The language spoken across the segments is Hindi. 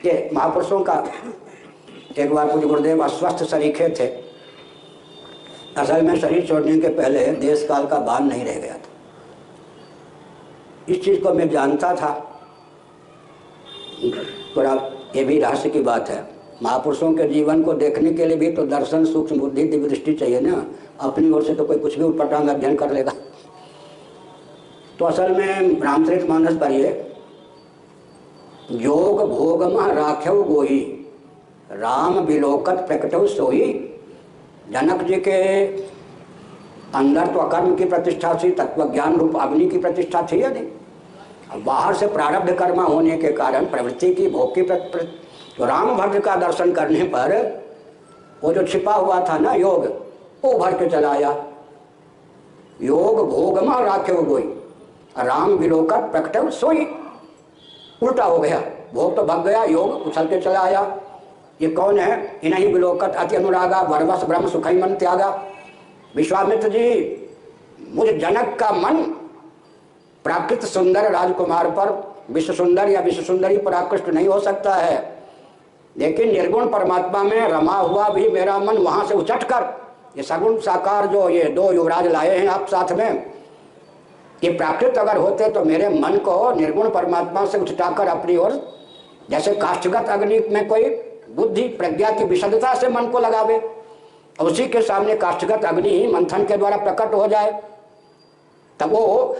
कि महापुरुषों का एक बार पूज्य गुरुदेव अस्वस्थ सरीखे थे। असल में शरीर छोड़ने के पहले देश काल का भान नहीं रह गया था। इस चीज़ को मैं जानता था। थोड़ा ये भी रहस्य की बात है, महापुरुषों के जीवन को देखने के लिए भी तो दर्शन, सूक्ष्म बुद्धि, दिव्य दृष्टि चाहिए ना। अपनी ओर से तो कोई कुछ भी उटपटांग अध्ययन कर लेगा। तो असल में रामचरित मानस पर ये योग भोगमा राख्यव गोही राम विलोकत प्रकटव सोही। जनक जी के अंदर तो अकर्म की प्रतिष्ठा थी, तत्वज्ञान रूप अग्नि की प्रतिष्ठा थी या नहीं। बाहर से प्रारब्ध कर्म होने के कारण प्रवृत्ति की, भोग की तो राम भद्र का दर्शन करने पर वो जो छिपा हुआ था ना योग, वो उभर के चला आया। योग भोगमा राख्यव गोई राम विलोकत प्रकटव सोई। उल्टा हो गया, भोग तो भग गया, योग उछल के चला आया। ये कौन है? इन्हीं विलोकत अति अनुरागा वरवस ब्रह्म सुखई मन त्यागा। विश्वामित्र जी, मुझ जनक का मन प्राकृत सुंदर राजकुमार पर, विश्व सुंदर या विश्व सुंदरी पर आकृष्ट नहीं हो सकता है, लेकिन निर्गुण परमात्मा में रमा हुआ भी मेरा मन वहां से उचट कर ये सगुण साकार जो ये दो युवराज लाए हैं आप साथ में, ये प्राकृत अगर होते तो मेरे मन को निर्गुण परमात्मा से उचटाकर अपनी ओर, जैसे काष्ठगत अग्नि में कोई बुद्धि प्रज्ञा की विशुद्धता से मन को लगावे, उसी के सामने काष्ठगत अग्नि मंथन के द्वारा प्रकट हो जाए, तब वो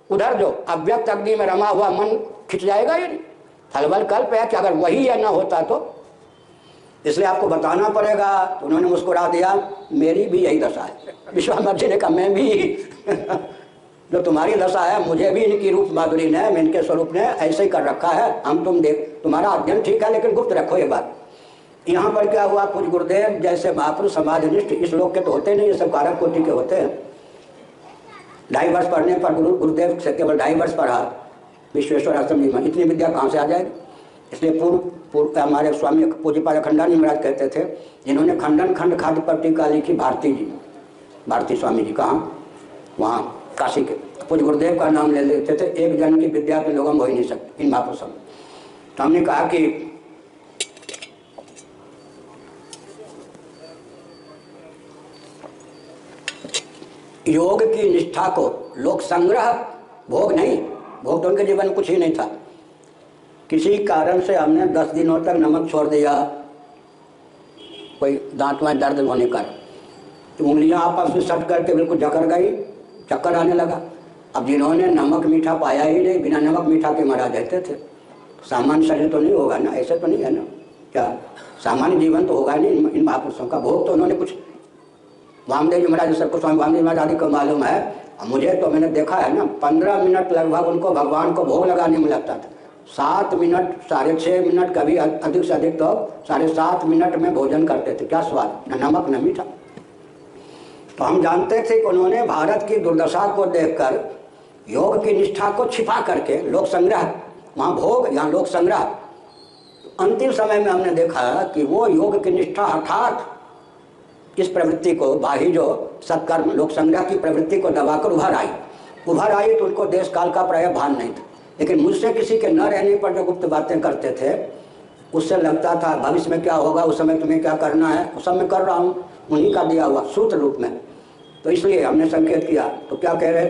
उधर जो अव्यक्त अग्नि में रमा हुआ मन खिंच जाएगा। ये नहीं, थलबल कल्प है कि अगर वही या ना होता तो, इसलिए आपको बताना पड़ेगा। तो उन्होंने मुस्कुरा दिया, मेरी भी यही दशा है। विश्वामित्र जी ने कहा, मैं भी जो तुम्हारी दशा है, मुझे भी इनकी रूप माधुरी ने, इनके स्वरूप ने ऐसे ही कर रखा है। हम तुम देख, तुम्हारा अध्ययन ठीक है लेकिन गुप्त रखो ये बात। यहाँ पर क्या हुआ, कुछ गुरुदेव जैसे महापुरुष समाजनिष्ठ इस लोक के तो होते नहीं, ये सब कारक कोटि के होते हैं। 2.5 वर्ष पढ़ने पर गुरुदेव से केवल 2.5 वर्ष पढ़ा विश्वेश्वर आश्रम जी में, इतनी विद्या कहाँ से आ जाएगी। इसलिए पूर्व हमारे स्वामी पूज्यपाद अखंडानंद महाराज कहते थे, जिन्होंने खंडन खंड खाद्य पर टीका लिखी, भारती स्वामी जी, कहाँ, वहाँ काशी के पूज्य गुरुदेव का नाम ले लेते थे। एक जन की विद्या के लोगों में हो ही नहीं सकते इन महापुरुषों में। तो हमने कहा कि योग की निष्ठा को लोक संग्रह, भोग नहीं, भोग तो उनके जीवन में कुछ ही नहीं था। किसी कारण से हमने 10 दिनों तक नमक छोड़ दिया, कोई दांत में दर्द होने का, तो उंगलियां आपस में सट करके बिल्कुल जकड़ गई, चक्कर आने लगा। अब जिन्होंने नमक मीठा पाया ही नहीं, बिना नमक मीठा के मरा जाते थे। सामान्य शरीर तो नहीं होगा ना, ऐसे तो नहीं है ना, क्या सामान्य जीवन तो होगा नहीं इन महापुरुषों का। भोग तो उन्होंने कुछ, वामदेव जी महाराज सबको, स्वामी वामदेव महाराज आदि को मालूम है, मुझे तो मैंने देखा है ना, 15 मिनट लगभग उनको भगवान को भोग लगाने में लगता था। 7 मिनट, 6.5 मिनट, कभी अधिक से अधिक तो 7.5 मिनट में भोजन करते थे। क्या स्वाद, न नमक न मीठा। तो हम जानते थे कि उन्होंने भारत की दुर्दशा को देखकर योग की निष्ठा को छिपा करके लोक संग्रह, वहाँ भोग यहाँ लोक संग्रह। अंतिम समय में हमने देखा कि वो योग की निष्ठा हठात इस प्रवृत्ति को, बाही जो सत्कर्म लोक संग्रह की प्रवृत्ति को दबाकर उभर आई तो उनको देश काल का प्राय भान नहीं था। लेकिन मुझसे किसी के न रहने पर जो गुप्त बातें करते थे, उससे लगता था भविष्य में क्या होगा, उस समय तुम्हें क्या करना है, उस समय कर रहा हूँ, उन्हीं का दिया हुआ सूत्र रूप में। तो इसलिए हमने संकेत किया। तो क्या कह रहे